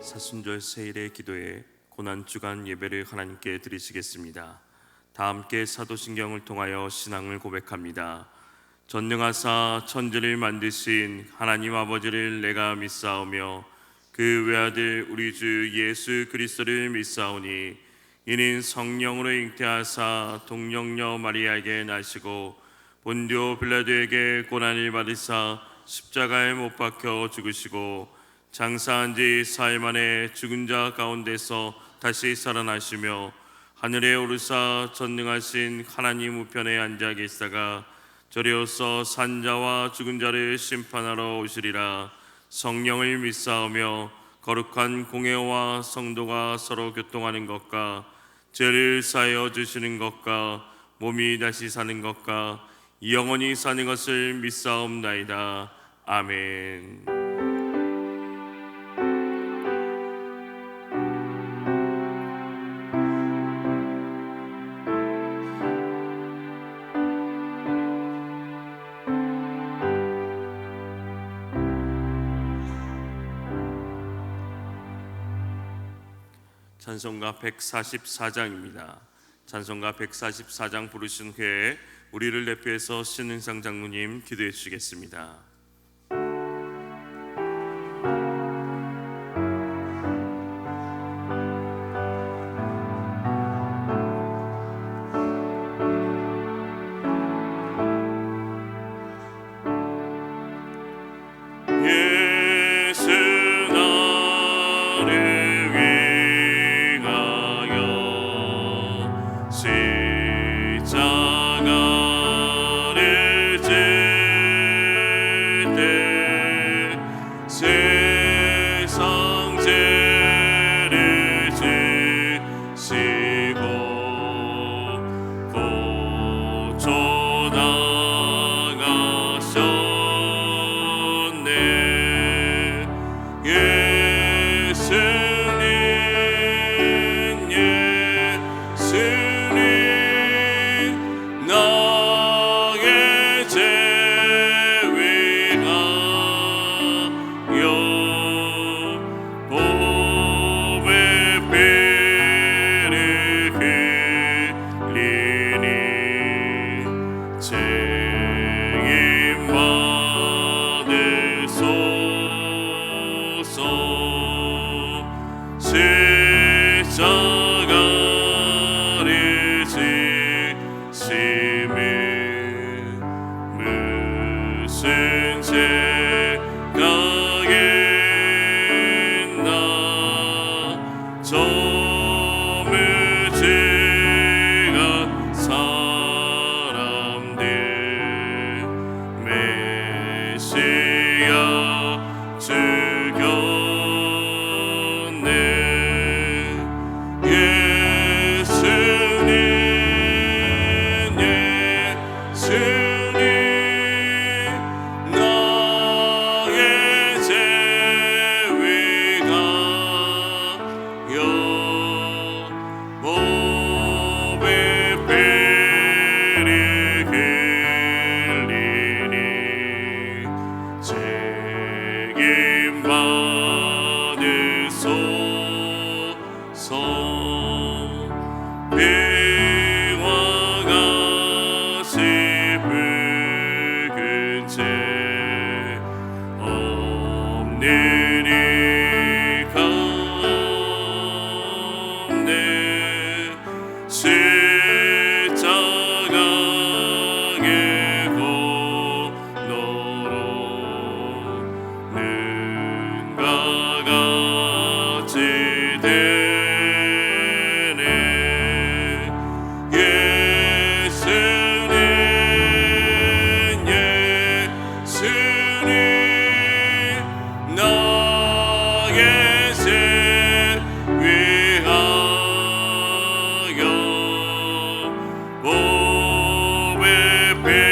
사순절 세일의 기도에 고난주간 예배를 하나님께 드리시겠습니다. 다 함께 사도신경을 통하여 신앙을 고백합니다. 전능하사 천지를 만드신 하나님 아버지를 내가 믿사오며 그 외아들 우리 주 예수 그리스도를 믿사오니 이는 성령으로 잉태하사 동정녀 마리아에게 나시고 본디오 빌라도에게 고난을 받으사 십자가에 못 박혀 죽으시고 장사한 지 사흘 만에 죽은 자 가운데서 다시 살아나시며 하늘에 오르사 전능하신 하나님 우편에 앉아 계시다가 저리로서 산자와 죽은 자를 심판하러 오시리라. 성령을 믿사오며 거룩한 공회와 성도가 서로 교통하는 것과 죄를 사하여 주시는 것과 몸이 다시 사는 것과 영원히 사는 것을 믿사옵나이다. 아멘. 찬송가 144장입니다. 찬송가 144장 부르신 후에 우리를 대표해서 신은상 장로님 기도해 주시겠습니다. 배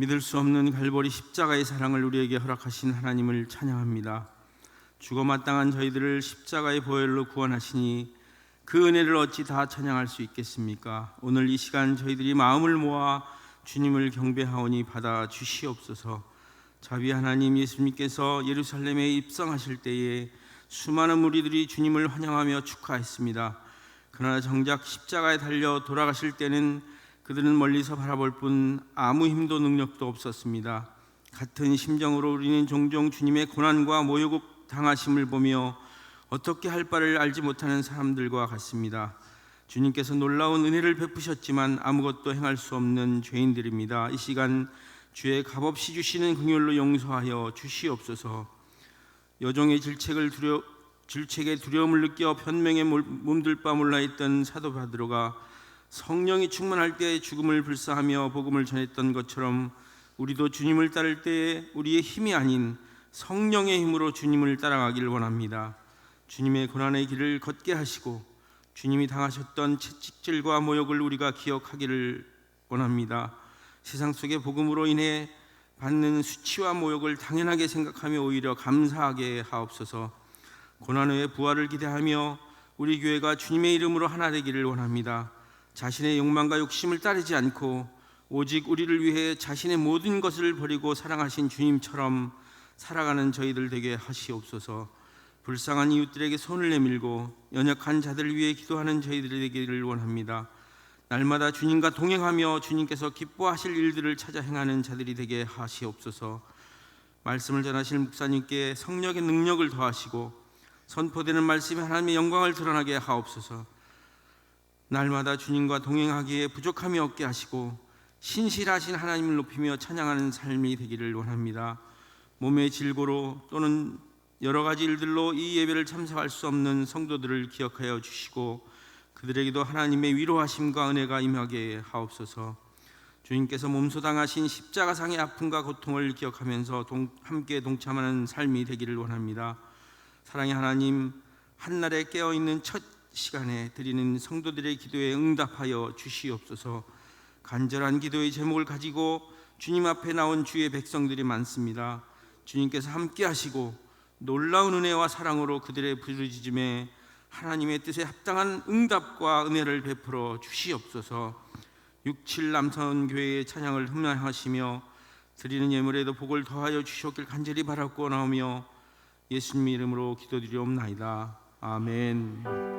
믿을 수 없는 갈보리 십자가의 사랑을 우리에게 허락하신 하나님을 찬양합니다. 죽어 마땅한 저희들을 십자가의 보혈로 구원하시니 그 은혜를 어찌 다 찬양할 수 있겠습니까? 오늘 이 시간 저희들이 마음을 모아 주님을 경배하오니 받아 주시옵소서. 자비 하나님, 예수님께서 예루살렘에 입성하실 때에 수많은 무리들이 주님을 환영하며 축하했습니다. 그러나 정작 십자가에 달려 돌아가실 때는 그들은 멀리서 바라볼 뿐 아무 힘도 능력도 없었습니다. 같은 심정으로 우리는 종종 주님의 고난과 모욕 당하심을 보며 어떻게 할 바를 알지 못하는 사람들과 같습니다. 주님께서 놀라운 은혜를 베푸셨지만 아무것도 행할 수 없는 죄인들입니다. 이 시간 주의 값없이 주시는 긍휼로 용서하여 주시옵소서. 여종의 질책에 두려움을 느껴 변명에 몸둘 바 몰라 있던 사도 바드로가 성령이 충만할 때 죽음을 불사하며 복음을 전했던 것처럼 우리도 주님을 따를 때에 우리의 힘이 아닌 성령의 힘으로 주님을 따라가기를 원합니다. 주님의 고난의 길을 걷게 하시고 주님이 당하셨던 채찍질과 모욕을 우리가 기억하기를 원합니다. 세상 속의 복음으로 인해 받는 수치와 모욕을 당연하게 생각하며 오히려 감사하게 하옵소서. 고난 후에 부활을 기대하며 우리 교회가 주님의 이름으로 하나 되기를 원합니다. 자신의 욕망과 욕심을 따르지 않고 오직 우리를 위해 자신의 모든 것을 버리고 사랑하신 주님처럼 살아가는 저희들 되게 하시옵소서. 불쌍한 이웃들에게 손을 내밀고 연약한 자들을 위해 기도하는 저희들이 되기를 원합니다. 날마다 주님과 동행하며 주님께서 기뻐하실 일들을 찾아 행하는 자들이 되게 하시옵소서. 말씀을 전하실 목사님께 성령의 능력을 더하시고 선포되는 말씀이 하나님의 영광을 드러나게 하옵소서. 날마다 주님과 동행하기에 부족함이 없게 하시고 신실하신 하나님을 높이며 찬양하는 삶이 되기를 원합니다. 몸의 질고로 또는 여러 가지 일들로 이 예배를 참석할 수 없는 성도들을 기억하여 주시고 그들에게도 하나님의 위로하심과 은혜가 임하게 하옵소서. 주님께서 몸소 당하신 십자가상의 아픔과 고통을 기억하면서 함께 동참하는 삶이 되기를 원합니다. 사랑의 하나님, 한날에 깨어있는 첫 시간에 드리는 성도들의 기도에 응답하여 주시옵소서. 간절한 기도의 제목을 가지고 주님 앞에 나온 주의 백성들이 많습니다. 주님께서 함께 하시고 놀라운 은혜와 사랑으로 그들의 부르짖음에 하나님의 뜻에 합당한 응답과 은혜를 베풀어 주시옵소서. 67 남선교회의 찬양을 흠양하시며 드리는 예물에도 복을 더하여 주시옵길 간절히 바라고 나오며 예수님 이름으로 기도드리옵나이다. 아멘.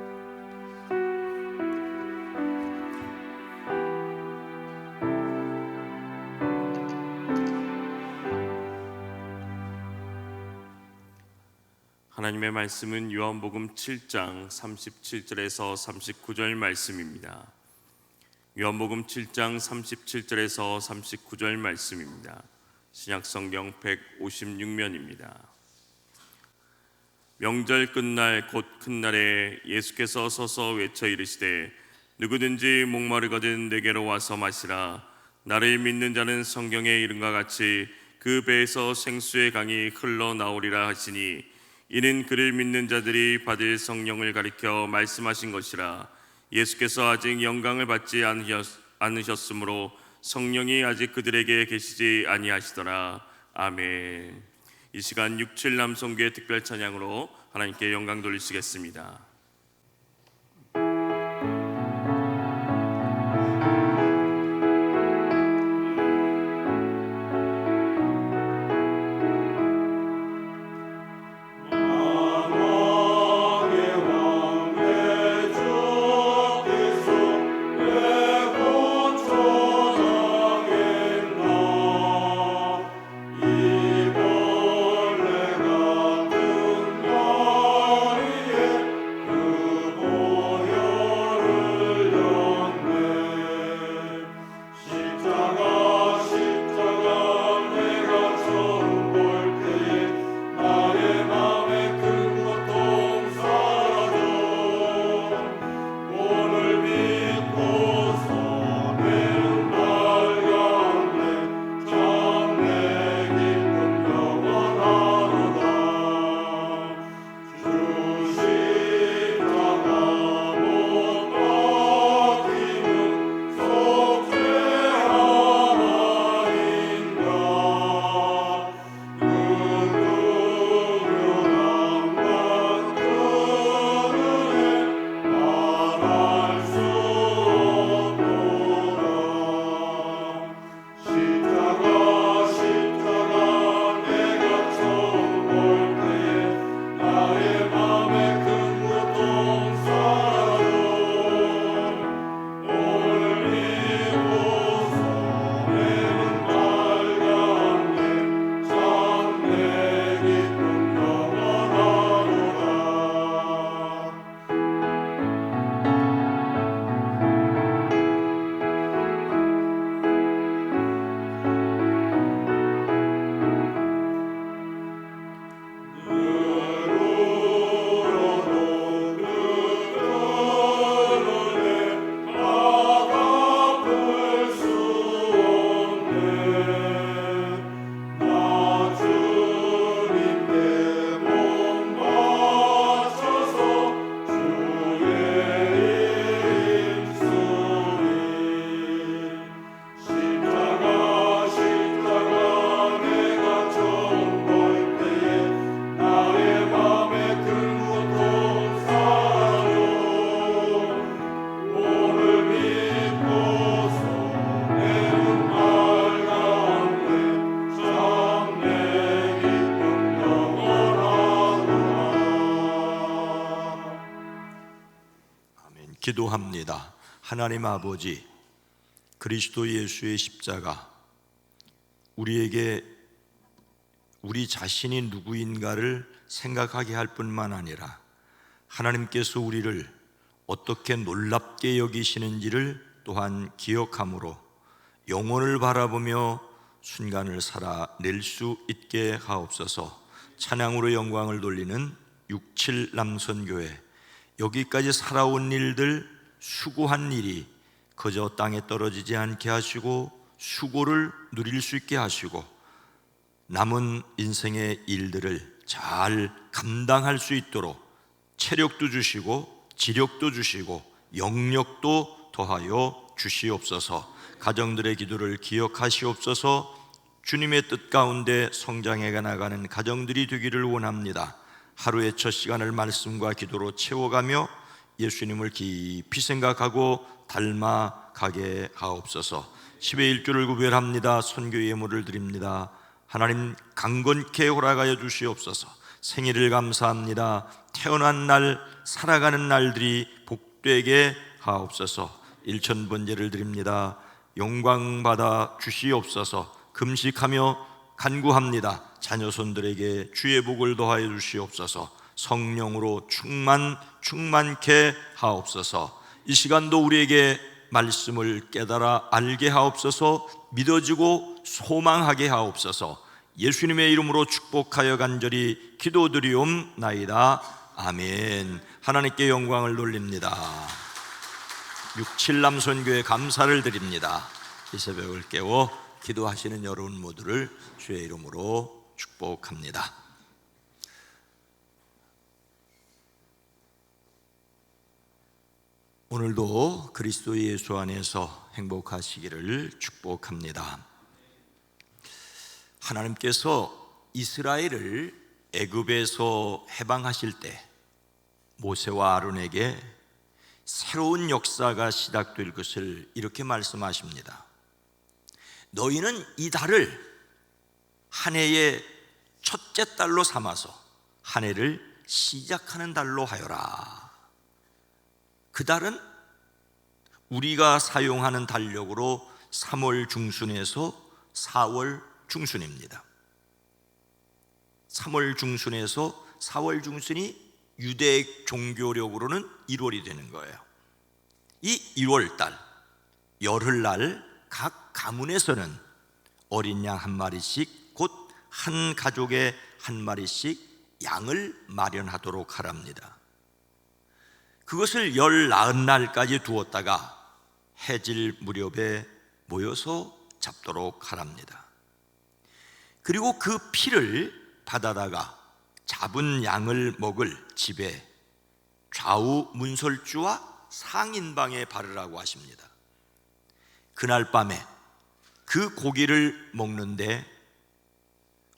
하나님의 말씀은 요한복음 7장 37절에서 39절 말씀입니다. 요한복음 7장 37절에서 39절 말씀입니다. 신약성경 156면입니다. 명절 끝날 곧 큰 날에 예수께서 서서 외쳐 이르시되 누구든지 목마르거든 내게로 와서 마시라. 나를 믿는 자는 성경에 이른과 같이 그 배에서 생수의 강이 흘러나오리라 하시니 이는 그를 믿는 자들이 받을 성령을 가리켜 말씀하신 것이라. 예수께서 아직 영광을 받지 않으셨으므로 성령이 아직 그들에게 계시지 아니하시더라. 아멘. 이 시간 67 남성교회 특별 찬양으로 하나님께 영광 돌리시겠습니다. 이벌레 같은 머리에 기도합니다. 하나님 아버지, 그리스도 예수의 십자가 우리에게 우리 자신이 누구인가를 생각하게 할 뿐만 아니라 하나님께서 우리를 어떻게 놀랍게 여기시는지를 또한 기억함으로 영혼을 바라보며 순간을 살아낼 수 있게 하옵소서. 찬양으로 영광을 돌리는 67 남선교회, 여기까지 살아온 일들, 수고한 일이 그저 땅에 떨어지지 않게 하시고 수고를 누릴 수 있게 하시고 남은 인생의 일들을 잘 감당할 수 있도록 체력도 주시고 지력도 주시고 영력도 더하여 주시옵소서. 가정들의 기도를 기억하시옵소서. 주님의 뜻 가운데 성장해 나가는 가정들이 되기를 원합니다. 하루의 첫 시간을 말씀과 기도로 채워가며 예수님을 깊이 생각하고 닮아가게 하옵소서. 10의 1조를 구별합니다. 선교 예물을 드립니다. 하나님 강건케 허락하여 주시옵소서. 생일을 감사합니다. 태어난 날, 살아가는 날들이 복되게 하옵소서. 1000번제를 드립니다. 영광 받아 주시옵소서. 금식하며 간구합니다. 자녀손들에게 주의 복을 더하여 주시옵소서. 성령으로 충만케 하옵소서. 이 시간도 우리에게 말씀을 깨달아 알게 하옵소서. 믿어지고 소망하게 하옵소서. 예수님의 이름으로 축복하여 간절히 기도드리옵나이다. 아멘. 하나님께 영광을 돌립니다. 67 남선교회 감사를 드립니다. 이 새벽을 깨워 기도하시는 여러분 모두를 주의 이름으로 축복합니다. 오늘도 그리스도 예수 안에서 행복하시기를 축복합니다. 하나님께서 이스라엘을 애굽에서 해방하실 때 모세와 아론에게 새로운 역사가 시작될 것을 이렇게 말씀하십니다. 너희는 이 달을 한 해의 첫째 달로 삼아서 한 해를 시작하는 달로 하여라. 그 달은 우리가 사용하는 달력으로 3월 중순에서 4월 중순입니다. 3월 중순에서 4월 중순이 유대 종교력으로는 1월이 되는 거예요. 이 1월달 열흘날 각 가문에서는 어린 양 한 마리씩, 곧 한 가족에 한 마리씩 양을 마련하도록 하랍니다. 그것을 열 나흔 날까지 두었다가 해질 무렵에 모여서 잡도록 하랍니다. 그리고 그 피를 받아다가 잡은 양을 먹을 집에 좌우 문설주와 상인방에 바르라고 하십니다. 그날 밤에 그 고기를 먹는데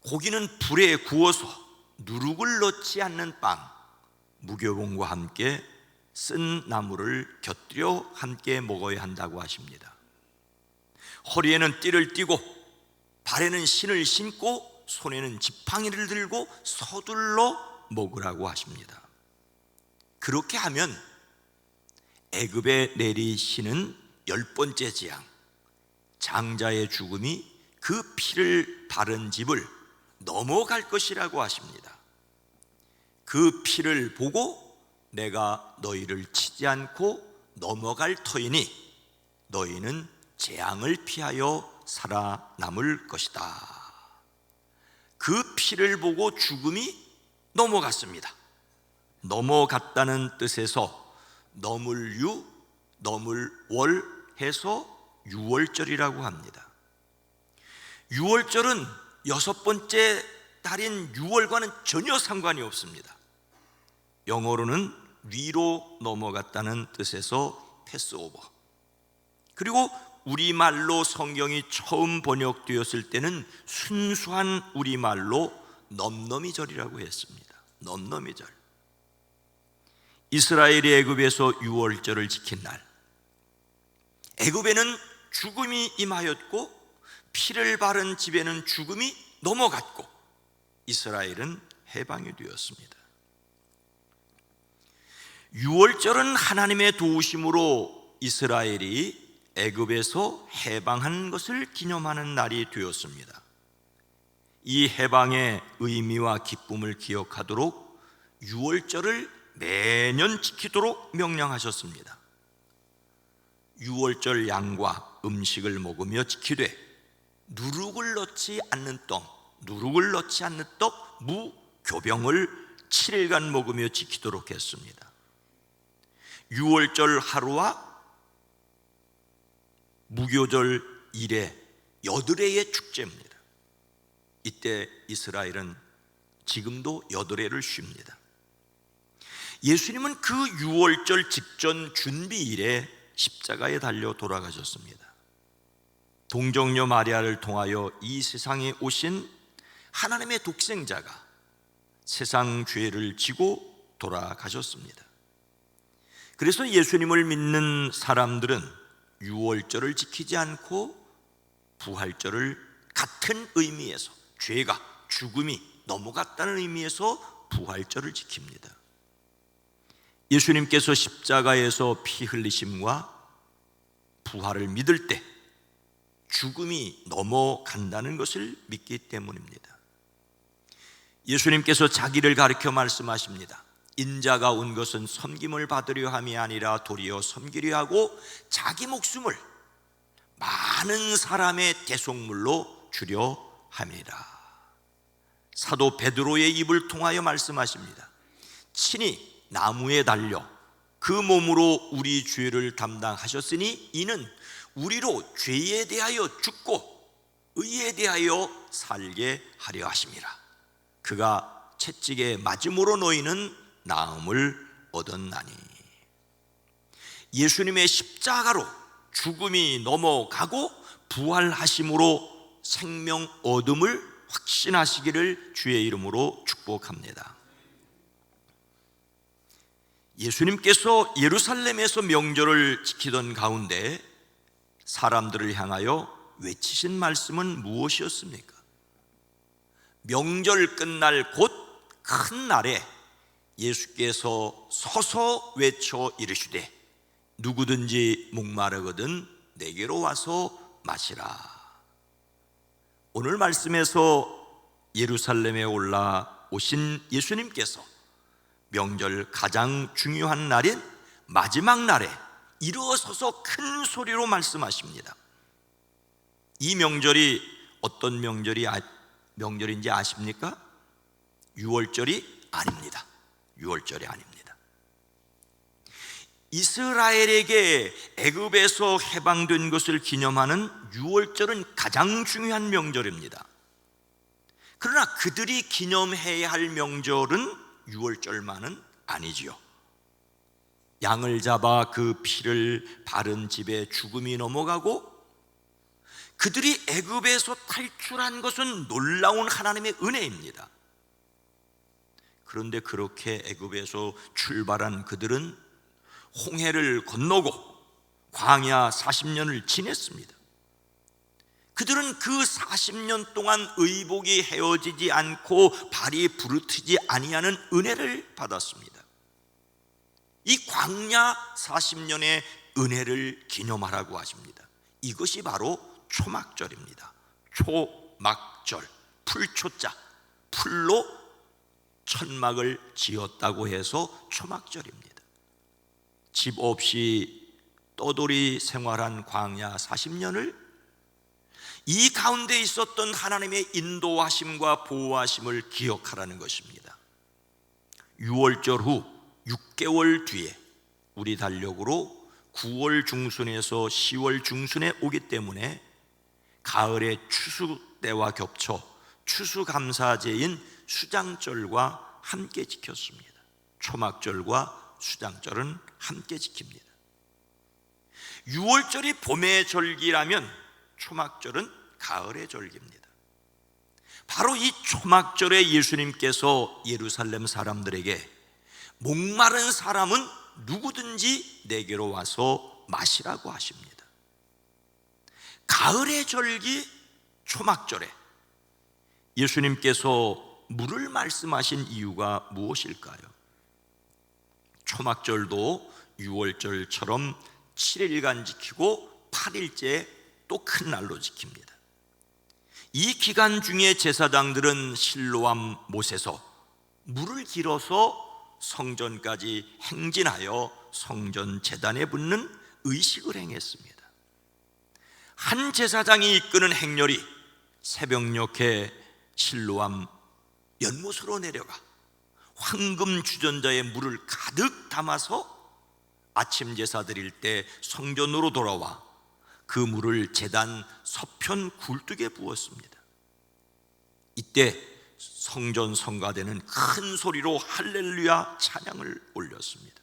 고기는 불에 구워서 누룩을 넣지 않는 빵, 무교봉과 함께 쓴 나물을 곁들여 함께 먹어야 한다고 하십니다. 허리에는 띠를 띠고 발에는 신을 신고 손에는 지팡이를 들고 서둘러 먹으라고 하십니다. 그렇게 하면 애굽에 내리시는 10번째 재앙, 장자의 죽음이 그 피를 바른 집을 넘어갈 것이라고 하십니다. 그 피를 보고 내가 너희를 치지 않고 넘어갈 터이니 너희는 재앙을 피하여 살아남을 것이다. 그 피를 보고 죽음이 넘어갔습니다. 넘어갔다는 뜻에서 너물유, 너물월 해서 유월절이라고 합니다. 유월절은 6번째 달인 6월과는 전혀 상관이 없습니다. 영어로는 위로 넘어갔다는 뜻에서 패스오버. 그리고 우리말로 성경이 처음 번역되었을 때는 순수한 우리말로 넘넘이절이라고 했습니다. 넘넘이절. 이스라엘이 애굽에서 유월절을 지킨 날, 애굽에는 죽음이 임하였고 피를 바른 집에는 죽음이 넘어갔고 이스라엘은 해방이 되었습니다. 6월절은 하나님의 도우심으로 이스라엘이 애굽에서 해방한 것을 기념하는 날이 되었습니다. 이 해방의 의미와 기쁨을 기억하도록 6월절을 매년 지키도록 명령하셨습니다. 6월절 양과 음식을 먹으며 지키되 누룩을 넣지 않는 떡, 무교병을 7일간 먹으며 지키도록 했습니다. 6월절 하루와 무교절 일에 여드레의 축제입니다. 이때 이스라엘은 지금도 여드레를 쉽니다. 예수님은 그 6월절 직전 준비일에 십자가에 달려 돌아가셨습니다. 동정녀 마리아를 통하여 이 세상에 오신 하나님의 독생자가 세상 죄를 지고 돌아가셨습니다. 그래서 예수님을 믿는 사람들은 6월절을 지키지 않고 부활절을 같은 의미에서, 죄가, 죽음이 넘어갔다는 의미에서 부활절을 지킵니다. 예수님께서 십자가에서 피 흘리심과 부활을 믿을 때 죽음이 넘어간다는 것을 믿기 때문입니다. 예수님께서 자기를 가리켜 말씀하십니다. 인자가 온 것은 섬김을 받으려 함이 아니라 도리어 섬기려 하고 자기 목숨을 많은 사람의 대속물로 주려 함이라. 사도 베드로의 입을 통하여 말씀하십니다. 친히 나무에 달려 그 몸으로 우리 죄를 담당하셨으니 이는 우리로 죄에 대하여 죽고 의에 대하여 살게 하려 하심이라. 그가 채찍에 맞음으로 너희는 나음을 얻었나니. 예수님의 십자가로 죽음이 넘어가고 부활하심으로 생명 얻음을 확신하시기를 주의 이름으로 축복합니다. 예수님께서 예루살렘에서 명절을 지키던 가운데 사람들을 향하여 외치신 말씀은 무엇이었습니까? 명절 끝날 곧 큰 날에 예수께서 서서 외쳐 이르시되 누구든지 목마르거든 내게로 와서 마시라. 오늘 말씀에서 예루살렘에 올라오신 예수님께서 명절 가장 중요한 날인 마지막 날에 일어서서 큰 소리로 말씀하십니다. 이 명절이 어떤 명절인지 아십니까? 6월절이 아닙니다. 6월절이 아닙니다. 이스라엘에게 애굽에서 해방된 것을 기념하는 6월절은 가장 중요한 명절입니다. 그러나 그들이 기념해야 할 명절은 6월절만은 아니지요. 양을 잡아 그 피를 바른 집에 죽음이 넘어가고 그들이 애굽에서 탈출한 것은 놀라운 하나님의 은혜입니다. 그런데 그렇게 애굽에서 출발한 그들은 홍해를 건너고 광야 40년을 지냈습니다. 그들은 그 40년 동안 의복이 헤어지지 않고 발이 부르트지 아니하는 은혜를 받았습니다. 이 광야 40년의 은혜를 기념하라고 하십니다. 이것이 바로 초막절입니다. 초막절, 풀초자, 풀로 천막을 지었다고 해서 초막절입니다. 집 없이 떠돌이 생활한 광야 40년을 이 가운데 있었던 하나님의 인도하심과 보호하심을 기억하라는 것입니다. 6월절 후 6개월 뒤에 우리 달력으로 9월 중순에서 10월 중순에 오기 때문에 가을의 추수 때와 겹쳐 추수감사제인 수장절과 함께 지켰습니다. 초막절과 수장절은 함께 지킵니다. 6월절이 봄의 절기라면 초막절은 가을의 절기입니다. 바로 이 초막절에 예수님께서 예루살렘 사람들에게 목마른 사람은 누구든지 내게로 와서 마시라고 하십니다. 가을의 절기 초막절에 예수님께서 물을 말씀하신 이유가 무엇일까요? 초막절도 6월절처럼 7일간 지키고 8일째 또 큰 날로 지킵니다. 이 기간 중에 제사장들은 실로암 못에서 물을 길어서 성전까지 행진하여 성전 제단에 붓는 의식을 행했습니다. 한 제사장이 이끄는 행렬이 새벽녘에 실로암 연못으로 내려가 황금 주전자에 물을 가득 담아서 아침 제사 드릴 때 성전으로 돌아와 그 물을 제단 서편 굴뚝에 부었습니다. 이때 성전 성가대는 큰 소리로 할렐루야 찬양을 올렸습니다.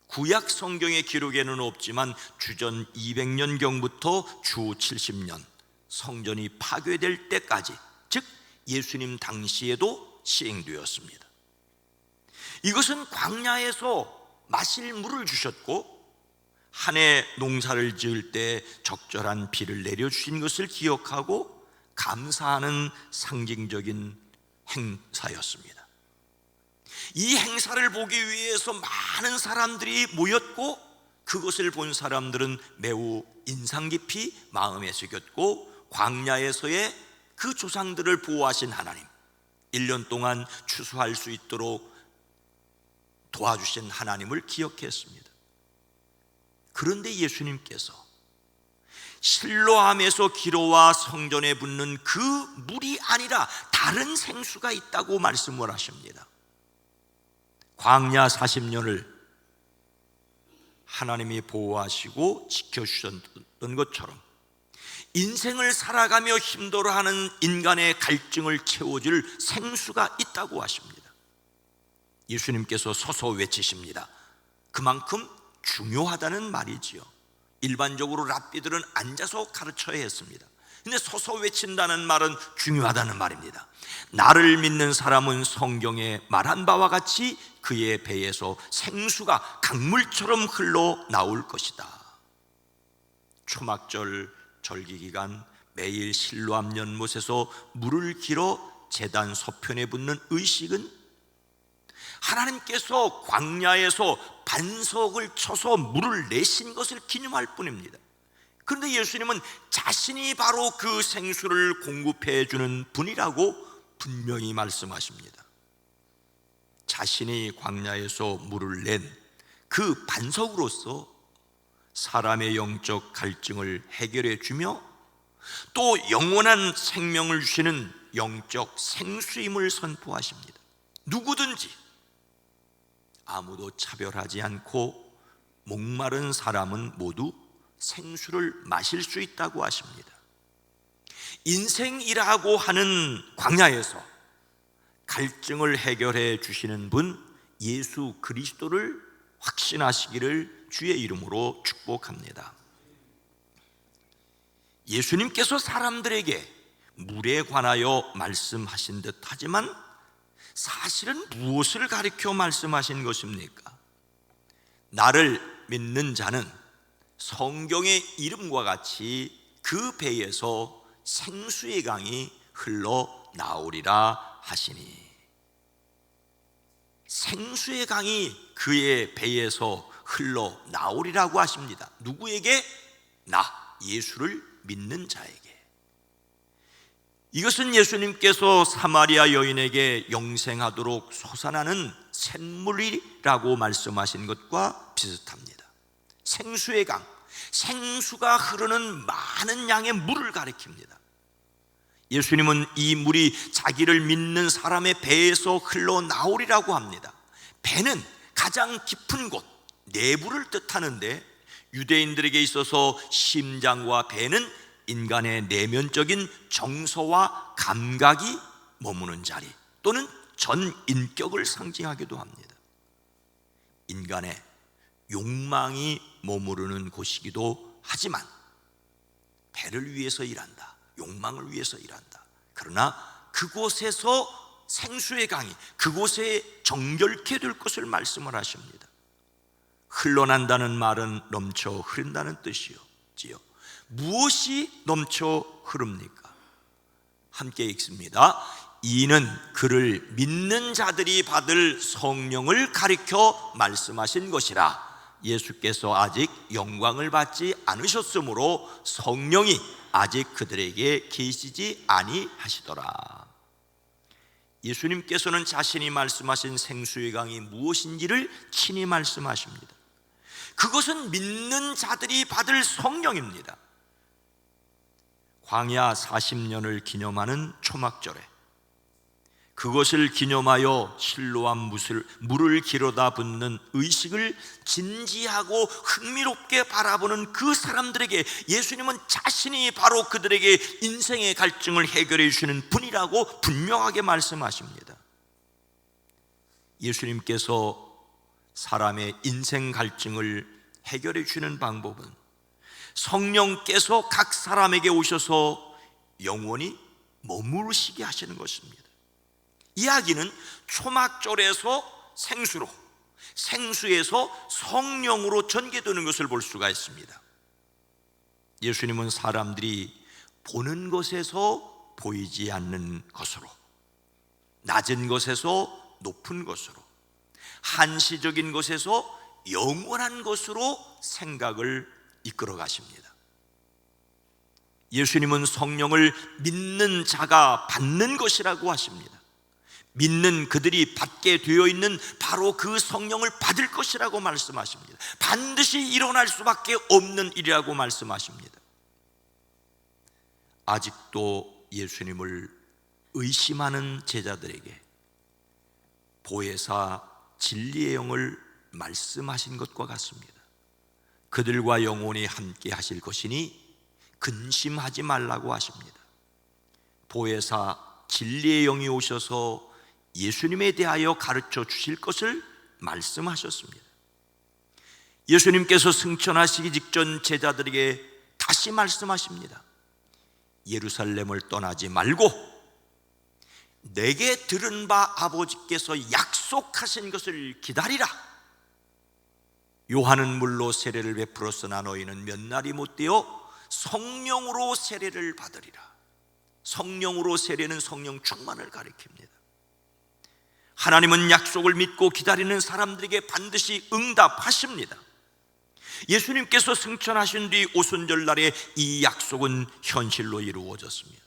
구약 성경의 기록에는 없지만 주전 200년경부터 주 70년 성전이 파괴될 때까지, 즉 예수님 당시에도 시행되었습니다. 이것은 광야에서 마실 물을 주셨고 한 해 농사를 지을 때 적절한 비를 내려주신 것을 기억하고 감사하는 상징적인 행사였습니다. 이 행사를 보기 위해서 많은 사람들이 모였고 그것을 본 사람들은 매우 인상 깊이 마음에 새겼고 광야에서의 그 조상들을 보호하신 하나님, 1년 동안 추수할 수 있도록 도와주신 하나님을 기억했습니다. 그런데 예수님께서 실로암에서 길어와 성전에 붓는 그 물이 아니라 다른 생수가 있다고 말씀을 하십니다. 광야 40년을 하나님이 보호하시고 지켜주셨던 것처럼 인생을 살아가며 힘들어하는 인간의 갈증을 채워줄 생수가 있다고 하십니다. 예수님께서 서서 외치십니다. 그만큼 중요하다는 말이지요. 일반적으로 랍비들은 앉아서 가르쳐야 했습니다. 근데 서서 외친다는 말은 중요하다는 말입니다. 나를 믿는 사람은 성경에 말한 바와 같이 그의 배에서 생수가 강물처럼 흘러나올 것이다. 초막절 절기기간 매일 실로암 연못에서 물을 길어 제단 서편에 붓는 의식은 하나님께서 광야에서 반석을 쳐서 물을 내신 것을 기념할 뿐입니다. 그런데 예수님은 자신이 바로 그 생수를 공급해 주는 분이라고 분명히 말씀하십니다. 자신이 광야에서 물을 낸 그 반석으로서 사람의 영적 갈증을 해결해 주며 또 영원한 생명을 주시는 영적 생수임을 선포하십니다. 누구든지 아무도 차별하지 않고 목마른 사람은 모두 생수를 마실 수 있다고 하십니다. 인생이라고 하는 광야에서 갈증을 해결해 주시는 분 예수 그리스도를 확신하시기를 주의 이름으로 축복합니다. 예수님께서 사람들에게 물에 관하여 말씀하신 듯 하지만 사실은 무엇을 가리켜 말씀하신 것입니까? 나를 믿는 자는 성경의 이름과 같이 그 배에서 생수의 강이 흘러나오리라 하시니, 생수의 강이 그의 배에서 흘러나오리라고 하십니다. 누구에게? 나 예수를 믿는 자에게. 이것은 예수님께서 사마리아 여인에게 영생하도록 솟아나는 샘물이라고 말씀하신 것과 비슷합니다. 생수의 강, 생수가 흐르는 많은 양의 물을 가리킵니다. 예수님은 이 물이 자기를 믿는 사람의 배에서 흘러나오리라고 합니다. 배는 가장 깊은 곳, 내부를 뜻하는데 유대인들에게 있어서 심장과 배는 인간의 내면적인 정서와 감각이 머무는 자리 또는 전 인격을 상징하기도 합니다. 인간의 욕망이 머무르는 곳이기도 하지만 배를 위해서 일한다, 욕망을 위해서 일한다. 그러나 그곳에서 생수의 강이 그곳에 정결케 될 것을 말씀을 하십니다. 흘러난다는 말은 넘쳐 흐른다는 뜻이지요. 무엇이 넘쳐 흐릅니까? 함께 읽습니다. 이는 그를 믿는 자들이 받을 성령을 가리켜 말씀하신 것이라. 예수께서 아직 영광을 받지 않으셨으므로 성령이 아직 그들에게 계시지 아니하시더라. 예수님께서는 자신이 말씀하신 생수의 강이 무엇인지를 친히 말씀하십니다. 그것은 믿는 자들이 받을 성령입니다. 광야 40년을 기념하는 초막절에 그것을 기념하여 실로암 물을 기로다 붓는 의식을 진지하고 흥미롭게 바라보는 그 사람들에게 예수님은 자신이 바로 그들에게 인생의 갈증을 해결해 주시는 분이라고 분명하게 말씀하십니다. 예수님께서 사람의 인생 갈증을 해결해 주시는 방법은 성령께서 각 사람에게 오셔서 영원히 머무르시게 하시는 것입니다. 이야기는 초막절에서 생수로, 생수에서 성령으로 전개되는 것을 볼 수가 있습니다. 예수님은 사람들이 보는 것에서 보이지 않는 것으로, 낮은 것에서 높은 것으로, 한시적인 것에서 영원한 것으로 생각을 이끌어 가십니다. 예수님은 성령을 믿는 자가 받는 것이라고 하십니다. 믿는 그들이 받게 되어 있는 바로 그 성령을 받을 것이라고 말씀하십니다. 반드시 일어날 수밖에 없는 일이라고 말씀하십니다. 아직도 예수님을 의심하는 제자들에게 보혜사 진리의 영을 말씀하신 것과 같습니다. 그들과 영원히 함께 하실 것이니 근심하지 말라고 하십니다. 보혜사 진리의 영이 오셔서 예수님에 대하여 가르쳐 주실 것을 말씀하셨습니다. 예수님께서 승천하시기 직전 제자들에게 다시 말씀하십니다. 예루살렘을 떠나지 말고 내게 들은 바 아버지께서 약속하신 것을 기다리라. 요한은 물로 세례를 베풀었으나 너희는 몇 날이 못되어 성령으로 세례를 받으리라. 성령으로 세례는 성령 충만을 가리킵니다. 하나님은 약속을 믿고 기다리는 사람들에게 반드시 응답하십니다. 예수님께서 승천하신 뒤 오순절날에 이 약속은 현실로 이루어졌습니다.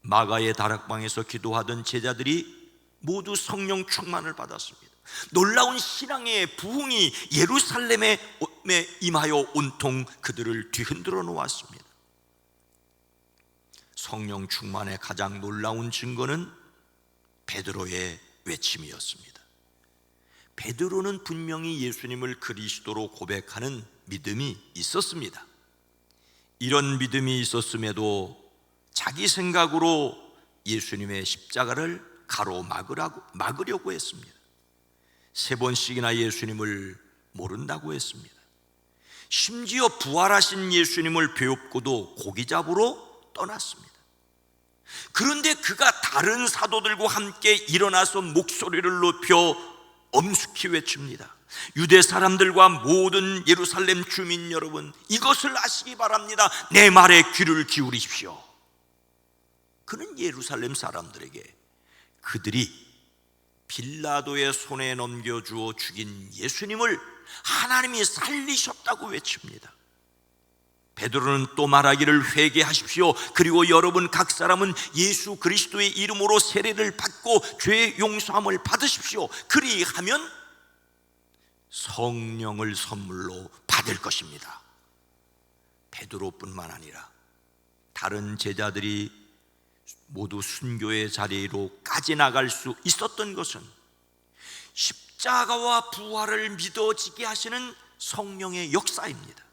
마가의 다락방에서 기도하던 제자들이 모두 성령 충만을 받았습니다. 놀라운 신앙의 부흥이 예루살렘에 임하여 온통 그들을 뒤흔들어 놓았습니다. 성령 충만의 가장 놀라운 증거는 베드로의 외침이었습니다. 베드로는 분명히 예수님을 그리스도로 고백하는 믿음이 있었습니다. 이런 믿음이 있었음에도 자기 생각으로 예수님의 십자가를 가로막으려고 했습니다. 3번씩이나 예수님을 모른다고 했습니다. 심지어 부활하신 예수님을 배웁고도 고기 잡으러 떠났습니다. 그런데 그가 다른 사도들과 함께 일어나서 목소리를 높여 엄숙히 외칩니다. 유대 사람들과 모든 예루살렘 주민 여러분, 이것을 아시기 바랍니다. 내 말에 귀를 기울이십시오. 그는 예루살렘 사람들에게 그들이 빌라도의 손에 넘겨주어 죽인 예수님을 하나님이 살리셨다고 외칩니다. 베드로는 또 말하기를 회개하십시오. 그리고 여러분 각 사람은 예수 그리스도의 이름으로 세례를 받고 죄 용서함을 받으십시오. 그리하면 성령을 선물로 받을 것입니다. 베드로뿐만 아니라 다른 제자들이 모두 순교의 자리로까지 나갈 수 있었던 것은 십자가와 부활을 믿어지게 하시는 성령의 역사입니다.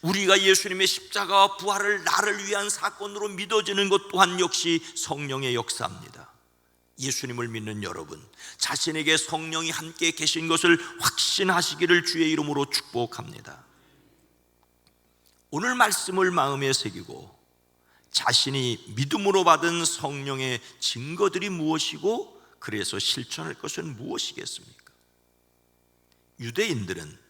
우리가 예수님의 십자가와 부활을 나를 위한 사건으로 믿어지는 것 또한 역시 성령의 역사입니다. 예수님을 믿는 여러분, 자신에게 성령이 함께 계신 것을 확신하시기를 주의 이름으로 축복합니다. 오늘 말씀을 마음에 새기고 자신이 믿음으로 받은 성령의 증거들이 무엇이고 그래서 실천할 것은 무엇이겠습니까? 유대인들은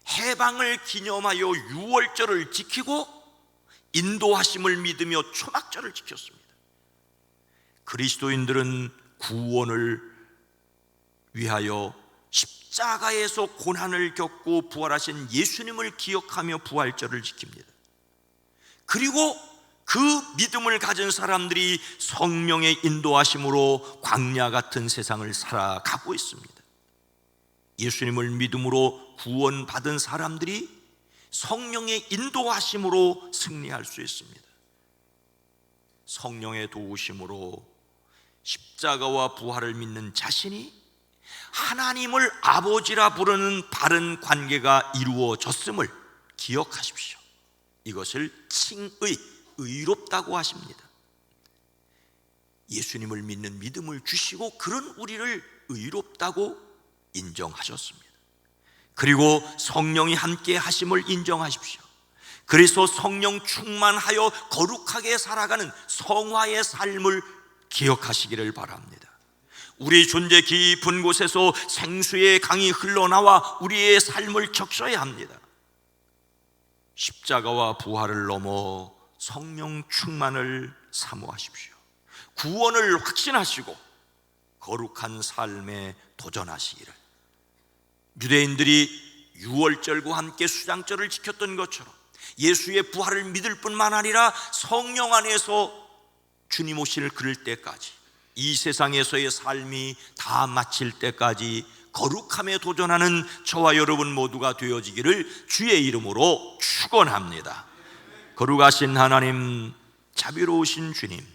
해방을 기념하여 유월절을 지키고 인도하심을 믿으며 초막절을 지켰습니다. 그리스도인들은 구원을 위하여 십자가에서 고난을 겪고 부활하신 예수님을 기억하며 부활절을 지킵니다. 그리고 그 믿음을 가진 사람들이 성령의 인도하심으로 광야 같은 세상을 살아가고 있습니다. 예수님을 믿음으로 구원받은 사람들이 성령의 인도하심으로 승리할 수 있습니다. 성령의 도우심으로 십자가와 부활을 믿는 자신이 하나님을 아버지라 부르는 바른 관계가 이루어졌음을 기억하십시오. 이것을 칭의, 의롭다고 하십니다. 예수님을 믿는 믿음을 주시고 그런 우리를 의롭다고 인정하셨습니다. 그리고 성령이 함께 하심을 인정하십시오. 그래서 성령 충만하여 거룩하게 살아가는 성화의 삶을 기억하시기를 바랍니다. 우리 존재 깊은 곳에서 생수의 강이 흘러나와 우리의 삶을 적셔야 합니다. 십자가와 부활을 넘어 성령 충만을 사모하십시오. 구원을 확신하시고 거룩한 삶에 도전하시기를. 유대인들이 유월절과 함께 수장절을 지켰던 것처럼 예수의 부활을 믿을 뿐만 아니라 성령 안에서 주님 오실 그럴 때까지, 이 세상에서의 삶이 다 마칠 때까지 거룩함에 도전하는 저와 여러분 모두가 되어지기를 주의 이름으로 축원합니다. 거룩하신 하나님, 자비로우신 주님,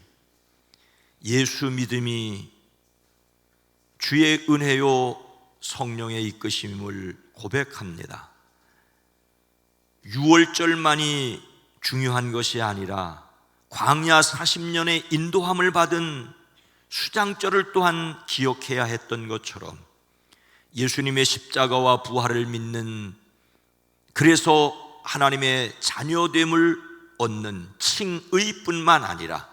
예수 믿음이 주의 은혜요 성령의 이끄심을 고백합니다. 유월절만이 중요한 것이 아니라 광야 40년의 인도함을 받은 수장절을 또한 기억해야 했던 것처럼 예수님의 십자가와 부활을 믿는, 그래서 하나님의 자녀됨을 얻는 칭의뿐만 아니라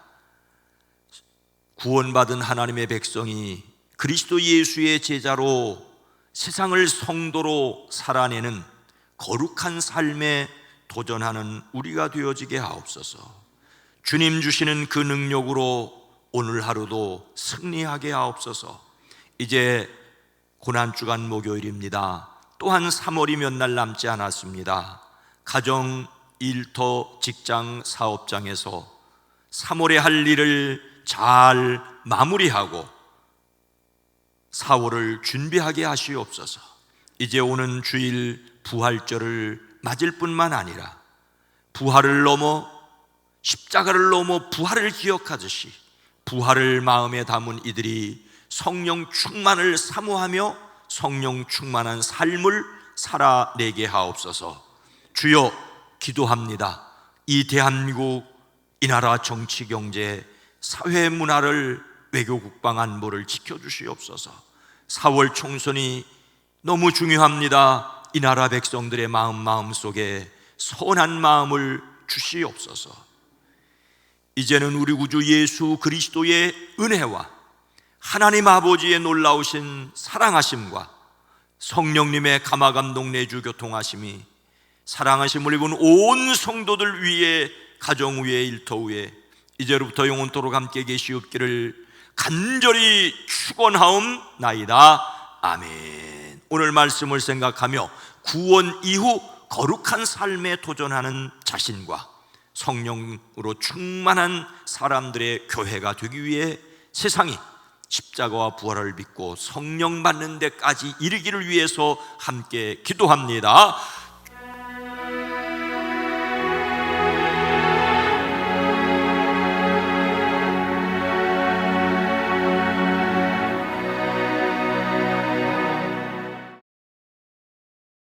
구원받은 하나님의 백성이 그리스도 예수의 제자로 세상을 성도로 살아내는 거룩한 삶에 도전하는 우리가 되어지게 하옵소서. 주님 주시는 그 능력으로 오늘 하루도 승리하게 하옵소서. 이제 고난주간 목요일입니다. 또한 3월이 몇 날 남지 않았습니다. 가정, 일터, 직장, 사업장에서 3월에 할 일을 잘 마무리하고 4월을 준비하게 하시옵소서. 이제 오는 주일 부활절을 맞을 뿐만 아니라 부활을 넘어 십자가를 넘어 부활을 기억하듯이 부활을 마음에 담은 이들이 성령 충만을 사모하며 성령 충만한 삶을 살아내게 하옵소서. 주여, 기도합니다. 이 대한민국, 이 나라 정치, 경제, 사회, 문화를, 외교, 국방, 안보를 지켜주시옵소서. 4월 총선이 너무 중요합니다. 이 나라 백성들의 마음속에 선한 마음을 주시옵소서. 이제는 우리 구주 예수 그리스도의 은혜와 하나님 아버지의 놀라우신 사랑하심과 성령님의 감화감동 내주 교통하심이 사랑하심을 입은 온 성도들 위에, 가정 위에, 일터 위에 이제로부터 영원토록 함께 계시옵기를 간절히 축원하옵나이다. 아멘. 오늘 말씀을 생각하며 구원 이후 거룩한 삶에 도전하는 자신과 성령으로 충만한 사람들의 교회가 되기 위해 세상이 십자가와 부활을 믿고 성령 받는 데까지 이르기를 위해서 함께 기도합니다.